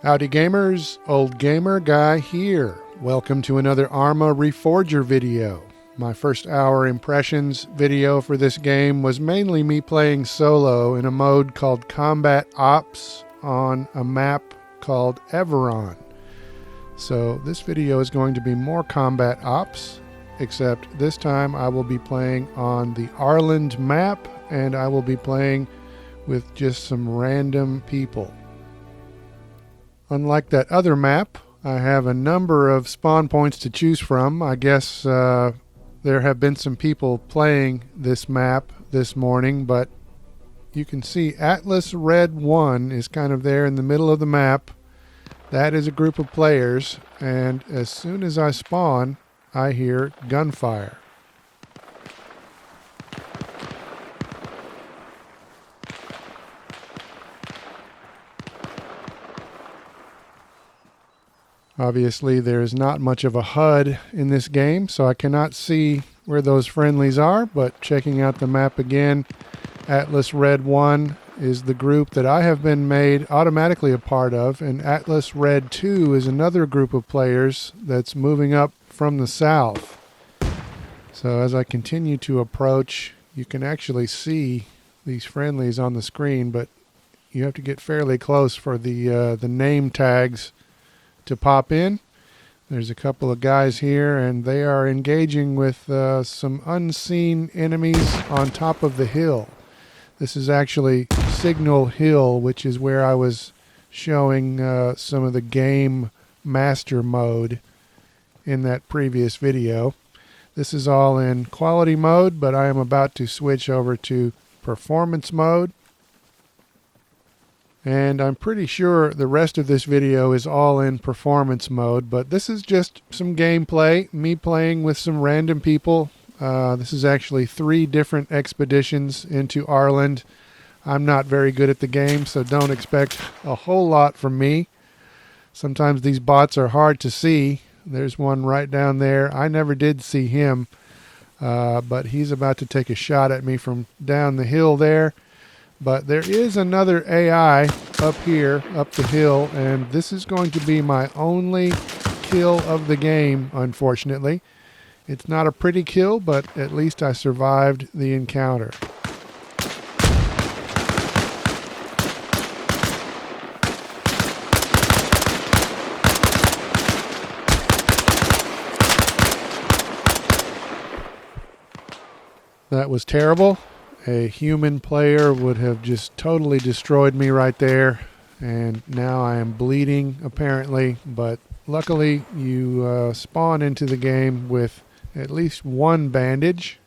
Howdy gamers, Old Gamer Guy here. Welcome to another Arma Reforger video. My first hour impressions video for this game was mainly me playing solo in a mode called Combat Ops on a map called Everon. So this video is going to be more Combat Ops, except this time I will be playing on the Arland map and I will be playing with just some random people. Unlike that other map, I have a number of spawn points to choose from. I guess there have been some people playing this map this morning, but you can see Atlas Red 1 is kind of there in the middle of the map. That is a group of players, and as soon as I spawn, I hear gunfire. Obviously, there is not much of a HUD in this game, so I cannot see where those friendlies are, but checking out the map again, Atlas Red 1 is the group that I have been made automatically a part of, and Atlas Red 2 is another group of players that's moving up from the south. So as I continue to approach, you can actually see these friendlies on the screen, but you have to get fairly close for the name tags to pop in. There's a couple of guys here and they are engaging with some unseen enemies on top of the hill. This is actually Signal Hill, which is where I was showing some of the game master mode in that previous video. This is all in quality mode, but I am about to switch over to performance mode. And I'm pretty sure the rest of this video is all in performance mode, but this is just some gameplay, me playing with some random people. This is actually 3 different expeditions into Arland. I'm not very good at the game, so don't expect a whole lot from me. Sometimes these bots are hard to see. There's one right down there. I never did see him, but he's about to take a shot at me from down the hill there. But there is another AI up here, up the hill, and this is going to be my only kill of the game, unfortunately. It's not a pretty kill, but at least I survived the encounter. That was terrible. A human player would have just totally destroyed me right there, and now I am bleeding apparently, but luckily you spawn into the game with at least 1 bandage.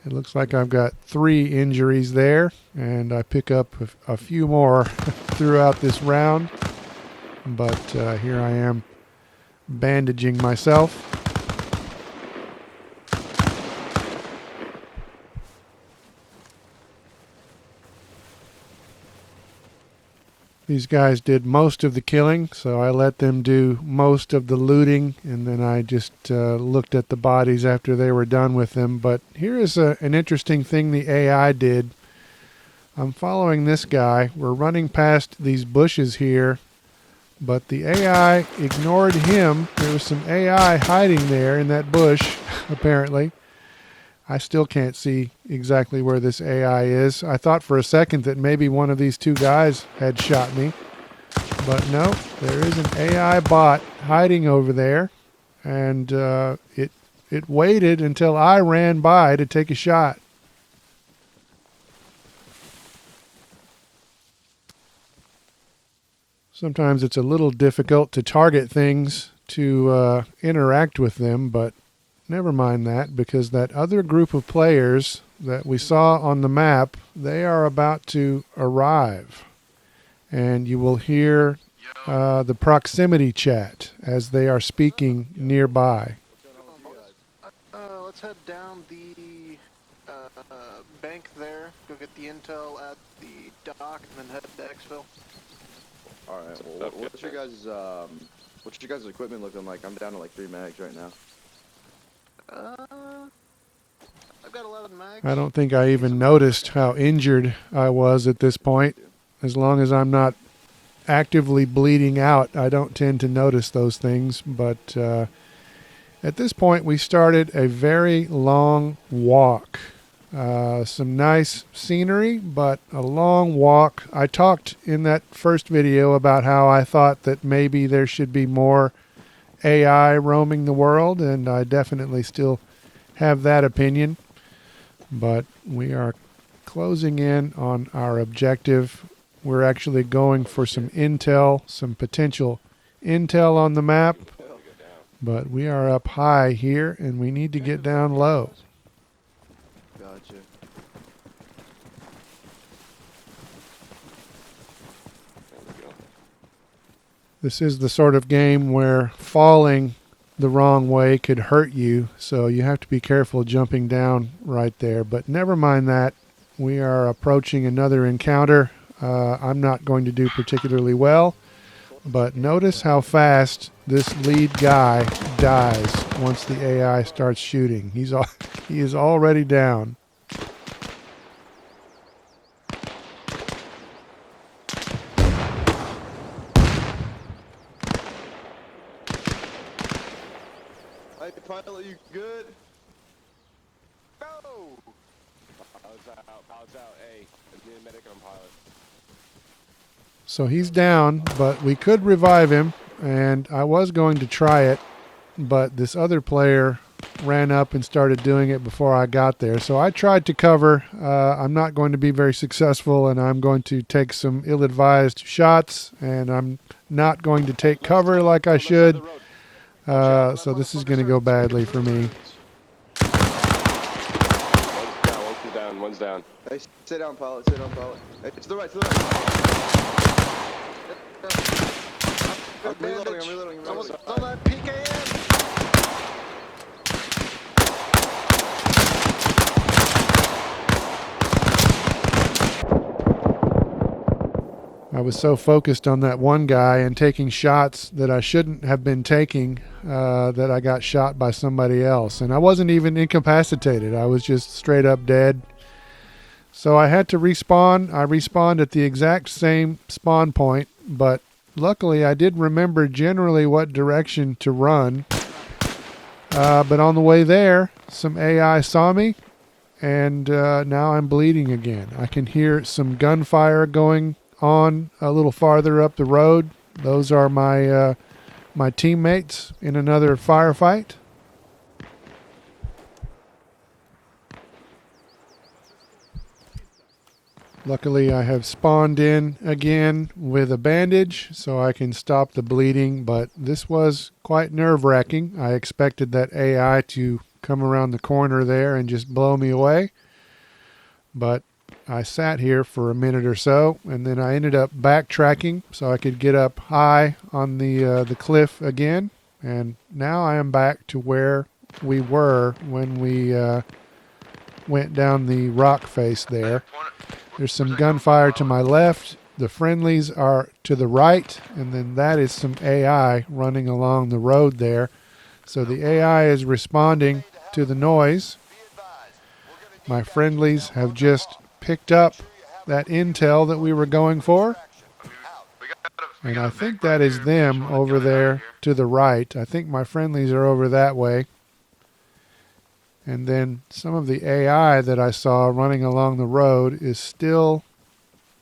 It looks like I've got 3 injuries there, and I pick up a few more throughout this round, but here I am bandaging myself. These guys did most of the killing, so I let them do most of the looting, and then I just looked at the bodies after they were done with them. But here is an interesting thing the AI did. I'm following this guy. We're running past these bushes here, but the AI ignored him. There was some AI hiding there in that bush, apparently. I still can't see exactly where this AI is. I thought for a second that maybe one of these 2 guys had shot me. But no, there is an AI bot hiding over there. And it waited until I ran by to take a shot. Sometimes it's a little difficult to target things to interact with them, but never mind that, because that other group of players that we saw on the map, they are about to arrive. And you will hear the proximity chat as they are speaking nearby. Let's head down the bank there, go get the intel at the dock, and then head to Exfil. Alright, well, what's your guys' equipment looking like? I'm down to like 3 mags right now. I've got 11 mags. I don't think I even noticed how injured I was at this point. As long as I'm not actively bleeding out, I don't tend to notice those things. But at this point, we started a very long walk. Some nice scenery, but a long walk. I talked in that first video about how I thought that maybe there should be more AI roaming the world, and I definitely still have that opinion. But we are closing in on our objective. We're actually going for some intel, some potential intel on the map. But we are up high here, and we need to get down low. Gotcha. This is the sort of game where falling the wrong way could hurt you, so you have to be careful jumping down right there. But never mind that. We are approaching another encounter. I'm not going to do particularly well, but notice how fast this lead guy dies once the AI starts shooting. He is already down. Hey, pilot, you good? No! Pilot's out. Hey, I'm doing medic on pilot. So he's down, but we could revive him, and I was going to try it, but this other player ran up and started doing it before I got there. So I tried to cover. I'm not going to be very successful, and I'm going to take some ill-advised shots, and I'm not going to take cover like I should. So this is going to go badly for me. One's down. Hey, sit down, pilot. Sit down, pilot. Hey, to the right, to the right. I'm reloading. Someone's on that PKM! I was so focused on that one guy and taking shots that I shouldn't have been taking that I got shot by somebody else. And I wasn't even incapacitated. I was just straight up dead. So I had to respawn. I respawned at the exact same spawn point, but luckily I did remember generally what direction to run. But on the way there, some AI saw me, and now I'm bleeding again. I can hear some gunfire going on a little farther up the road. Those are my my teammates in another firefight. Luckily, I have spawned in again with a bandage so I can stop the bleeding, but this was quite nerve-wracking. I expected that AI to come around the corner there and just blow me away, but I sat here for a minute or so, and then I ended up backtracking so I could get up high on the cliff again, and now I am back to where we were when we went down the rock face there. There's some gunfire to my left. The friendlies are to the right, and then that is some AI running along the road there. So the AI is responding to the noise. My friendlies have just picked up that intel that we were going for. And I think that is them over there to the right. I think my friendlies are over that way. And then some of the AI that I saw running along the road is still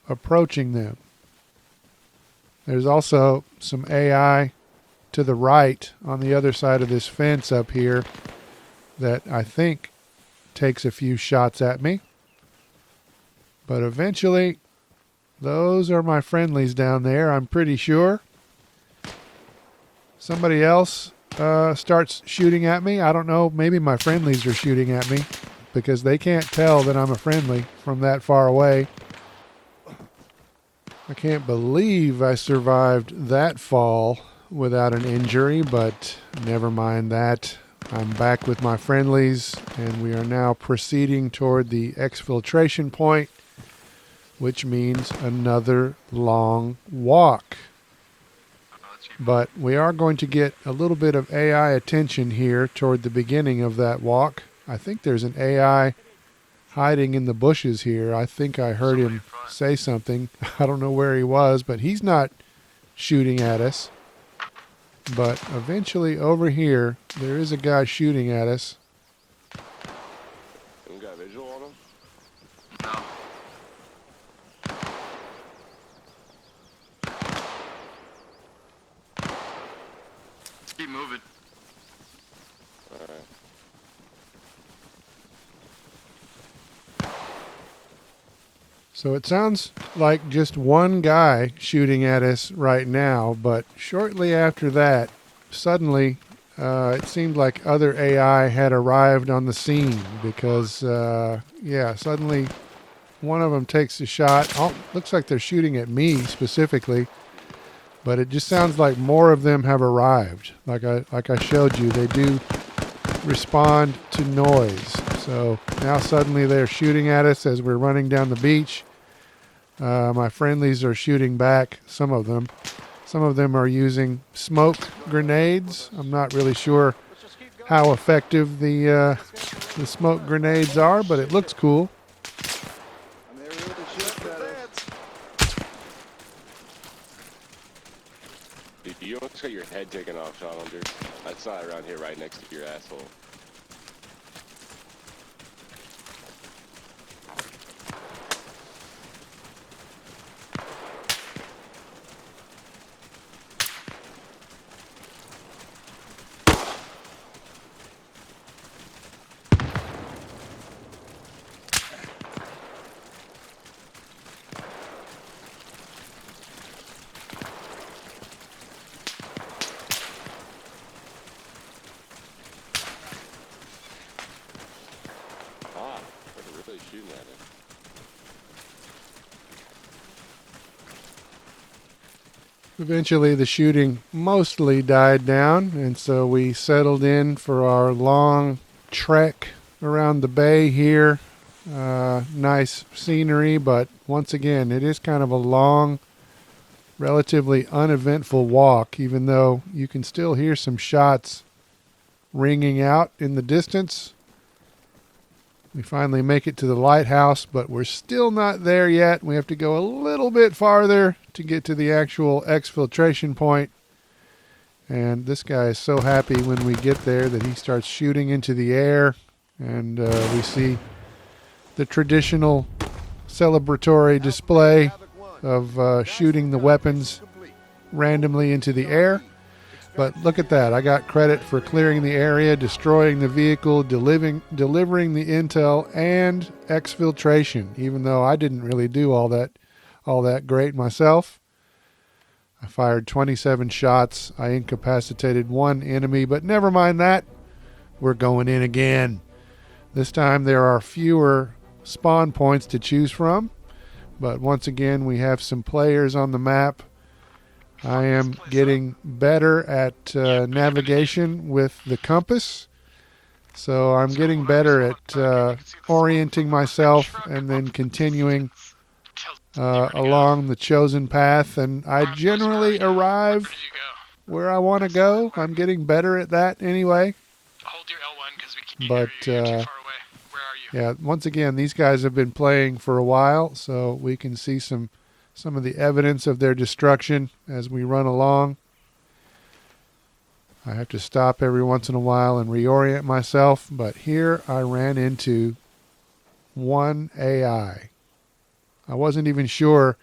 approaching them. There's also some AI to the right on the other side of this fence up here that I think takes a few shots at me. But eventually, those are my friendlies down there, I'm pretty sure. Somebody else starts shooting at me. I don't know, maybe my friendlies are shooting at me because they can't tell that I'm a friendly from that far away. I can't believe I survived that fall without an injury, but never mind that. I'm back with my friendlies, and we are now proceeding toward the exfiltration point, which means another long walk. But we are going to get a little bit of AI attention here toward the beginning of that walk. I think there's an AI hiding in the bushes here. I think I heard him say something. I don't know where he was, but he's not shooting at us. But eventually over here, there is a guy shooting at us. We got a visual on him? No. Let's keep moving. Alright. So it sounds like just one guy shooting at us right now, but shortly after that, suddenly it seemed like other AI had arrived on the scene because, yeah, suddenly one of them takes a shot. Oh, looks like they're shooting at me specifically, but it just sounds like more of them have arrived. Like I showed you, they do respond to noise. So now suddenly they're shooting at us as we're running down the beach. My friendlies are shooting back, some of them. Some of them are using smoke grenades. I'm not really sure how effective the smoke grenades are, but it looks cool. And they really shoot at us. Dude, you almost got your head taken off, Sean Hunter. I saw it around here right next to your asshole. They're really shooting at it. Eventually the shooting mostly died down, and so we settled in for our long trek around the bay here. Nice scenery, but once again, it is kind of a long, relatively uneventful walk, even though you can still hear some shots ringing out in the distance. We finally make it to the lighthouse, but we're still not there yet. We have to go a little bit farther to get to the actual exfiltration point. And this guy is so happy when we get there that he starts shooting into the air. And we see the traditional celebratory display of shooting the weapons randomly into the air. But look at that. I got credit for clearing the area, destroying the vehicle, delivering the intel, and exfiltration, even though I didn't really do all that great myself. I fired 27 shots. I incapacitated one enemy, but never mind that. We're going in again. This time there are fewer spawn points to choose from, but once again we have some players on the map. I am getting better at navigation with the compass, so I'm getting better at orienting myself and then continuing along the chosen path, and I generally arrive where I want to go. I'm getting better at that anyway. Hold your L1 because we can't But hear you. You're too far away. Where are you? yeah, once again, these guys have been playing for a while, so we can see some of the evidence of their destruction as we run along. I have to stop every once in a while and reorient myself, but here I ran into one AI. I wasn't even sure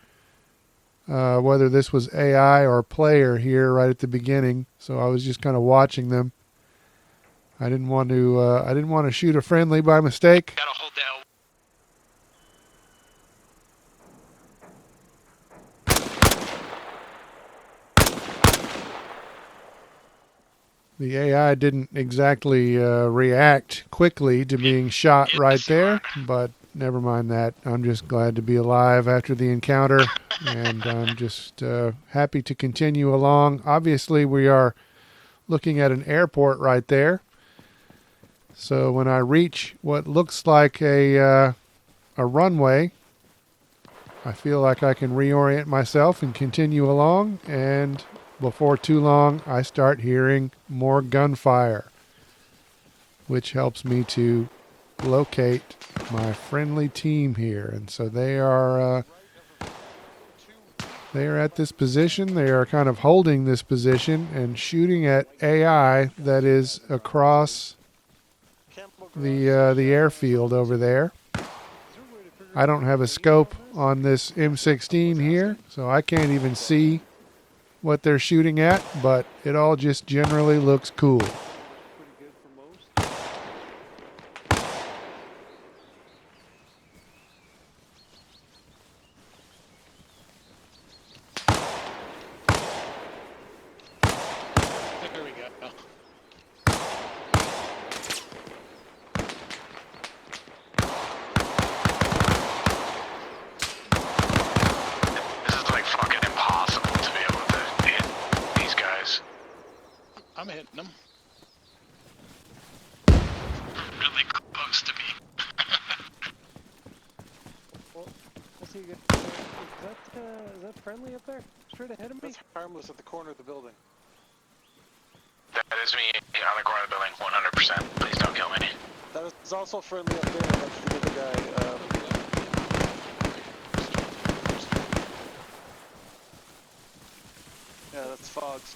whether this was AI or player here right at the beginning, so I was just kind of watching them. I didn't want to shoot a friendly by mistake. Gotta hold the L1. The AI didn't exactly react quickly to being shot right there, but never mind that. I'm just glad to be alive after the encounter, and I'm just happy to continue along. Obviously, we are looking at an airport right there. So when I reach what looks like a runway, I feel like I can reorient myself and continue along, and before too long, I start hearing more gunfire, which helps me to locate my friendly team here. And so they are They are at this position. They are kind of holding this position and shooting at AI that is across the airfield over there. I don't have a scope on this M16 here, so I can't even see what they're shooting at, but it all just generally looks cool. There we go. This is like fucking impossible to be able to hit these guys. I'm hitting them. Really close to me. Well, let's see. Is that friendly up there? Straight ahead of me? That's harmless at the corner of the building. That is me on the corner of the building, 100%. Please don't kill me. That is also friendly up there. That's the other guy. Yeah, that's Fogs.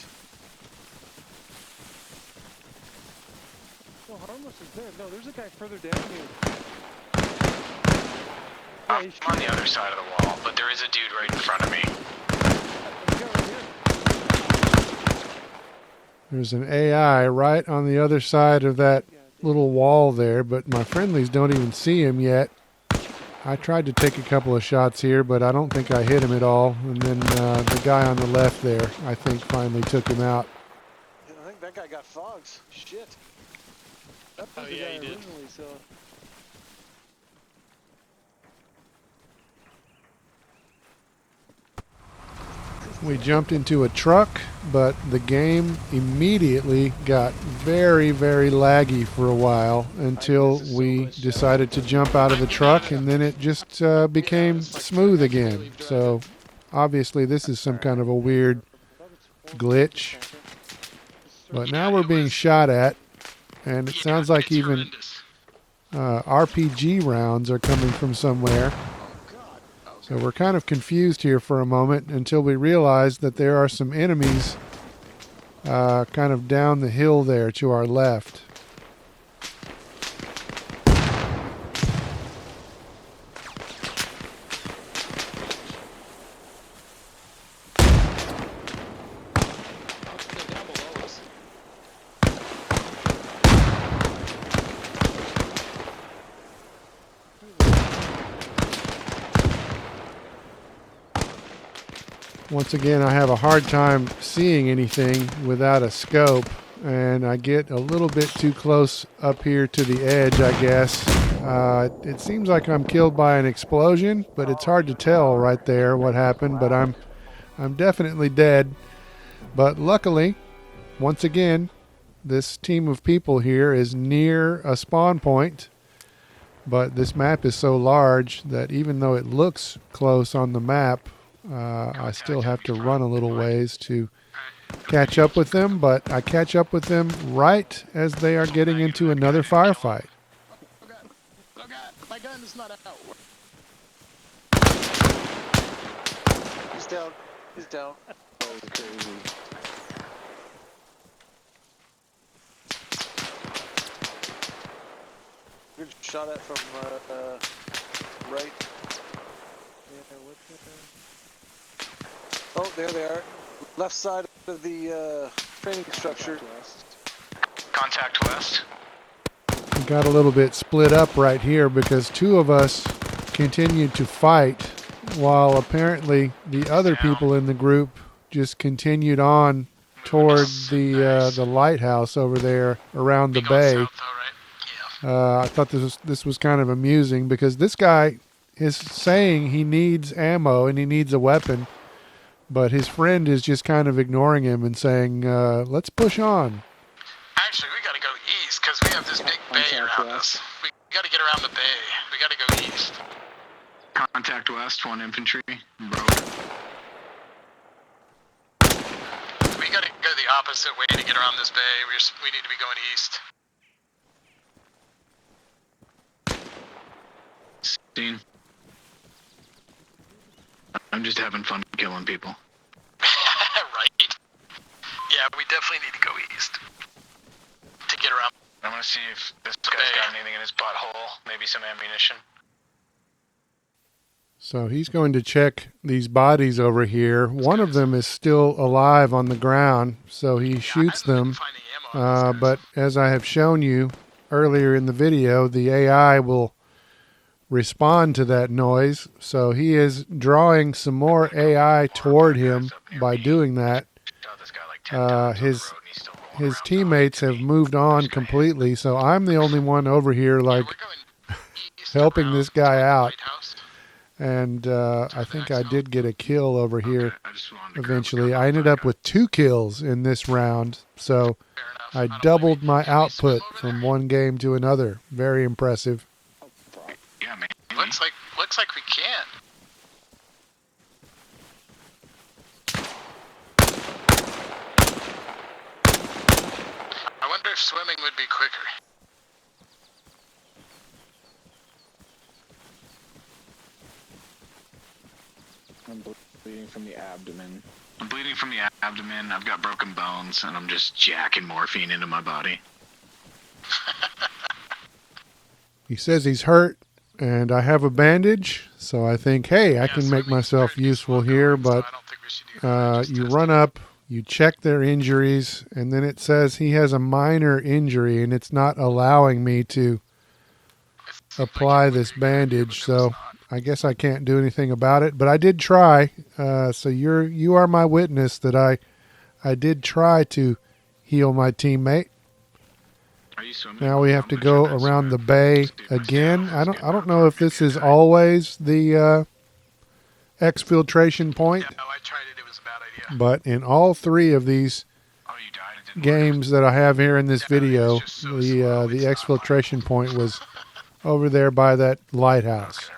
No, harmless is there. No, there's a guy further down here. I'm on the other side of the wall, but there is a dude right in front of me. There's an AI right on the other side of that little wall there, but my friendlies don't even see him yet. I tried to take a couple of shots here, but I don't think I hit him at all. And then the guy on the left there, I think, finally took him out. Yeah, I think that guy got Fogs. Shit. That was the guy originally, so. We jumped into a truck, but the game immediately got very, very laggy for a while until we decided to jump out of the truck, and then it just became smooth again. So obviously this is some kind of a weird glitch. But now we're being shot at, and it sounds like even RPG rounds are coming from somewhere. So we're kind of confused here for a moment until we realize that there are some enemies kind of down the hill there to our left. Once again, I have a hard time seeing anything without a scope, and I get a little bit too close up here to the edge, I guess. It seems like I'm killed by an explosion, but it's hard to tell right there what happened, but I'm definitely dead. But luckily, once again, this team of people here is near a spawn point, but this map is so large that even though it looks close on the map, I still have to run a little ways to catch up with them, but I catch up with them right as they are getting into another firefight. Oh god. Oh god. My gun is not out. He's down. He's down. That was crazy. Good shot at from right. Yeah, what's that? Oh, there they are. Left side of the training structure. Contact west. We got a little bit split up right here because two of us continued to fight while apparently the other people in the group just continued on toward the lighthouse over there around the bay. South, though, right? I thought this was kind of amusing because this guy is saying he needs ammo and he needs a weapon, but his friend is just kind of ignoring him and saying, let's push on. Actually, we gotta go east because we have this big bay around us. We gotta get around the bay. We gotta go east. Contact west, 1 infantry. Bro. We gotta go the opposite way to get around this bay. We need to be going east. Scene. I'm just having fun killing people. Right? Yeah, we definitely need to go east to get around. I'm gonna see if this guy's got anything in his butthole. Maybe some ammunition. So he's going to check these bodies over here. One of them is still alive on the ground, so he shoots them. But as I have shown you earlier in the video, the AI will respond to that noise. So he is drawing some more AI toward him by doing that. His teammates have moved on completely, so I'm the only one over here, like, helping this guy out. And I think I did get a kill over here eventually. I ended up with 2 kills in this round, so I doubled my output from one game to another. Very impressive. Yeah, man. Looks like we can. I wonder if swimming would be quicker. I'm bleeding from the abdomen. I'm bleeding from the abdomen. I've got broken bones, and I'm just jacking morphine into my body. He says he's hurt, and I have a bandage, so I think, hey, I can make myself useful here, but you run up, you check their injuries, and then it says he has a minor injury, and it's not allowing me to apply this bandage, so I guess I can't do anything about it, but I did try. So you are my witness that I did try to heal my teammate. Now we have to go around the bay again. I don't know if this is always the exfiltration point. Yeah, no, I tried it. It was a bad idea. But in all 3 of these games that I have here in this video, the exfiltration point was over there by that lighthouse.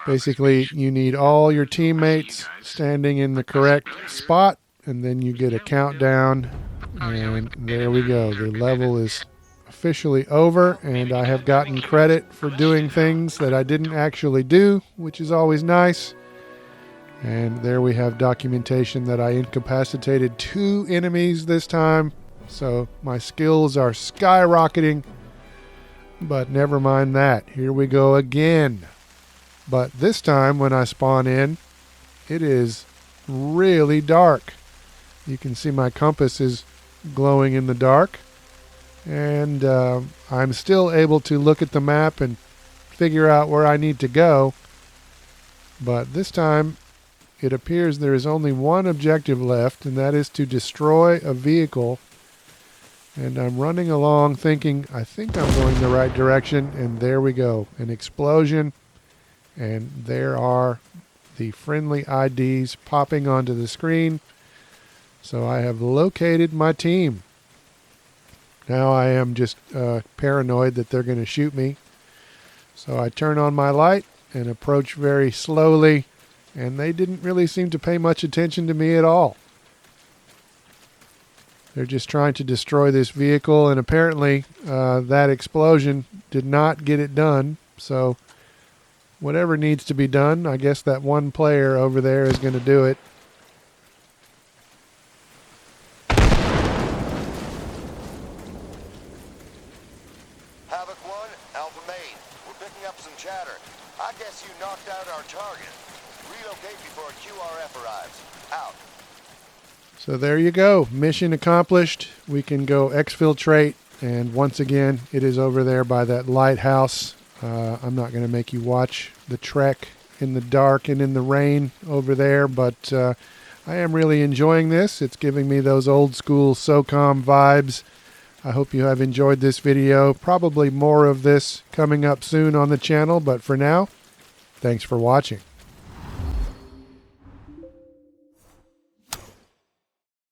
Basically, you need all your teammates standing in the correct spot, and then you get a countdown, and there we go. The level is officially over, and I have gotten credit for doing things that I didn't actually do, which is always nice. And there we have documentation that I incapacitated 2 enemies this time, so my skills are skyrocketing. But never mind that. Here we go again. But this time when I spawn in, it is really dark. You can see my compass is glowing in the dark. And I'm still able to look at the map and figure out where I need to go. But this time, it appears there is only one objective left, and that is to destroy a vehicle. And I'm running along thinking, I think I'm going the right direction, and there we go. An explosion. And there are the friendly IDs popping onto the screen. So I have located my team. Now I am just paranoid that they're going to shoot me. So I turn on my light and approach very slowly. And they didn't really seem to pay much attention to me at all. They're just trying to destroy this vehicle. And apparently that explosion did not get it done. So whatever needs to be done, I guess that one player over there is going to do it. Havoc 1, Alpha Main. We're picking up some chatter. I guess you knocked out our target. Relocate before QRF arrives. Out. So there you go. Mission accomplished. We can go exfiltrate. And once again, it is over there by that lighthouse. I'm not going to make you watch the trek in the dark and in the rain over there, but I am really enjoying this. It's giving me those old school SOCOM vibes. I hope you have enjoyed this video. Probably more of this coming up soon on the channel, but for now, thanks for watching.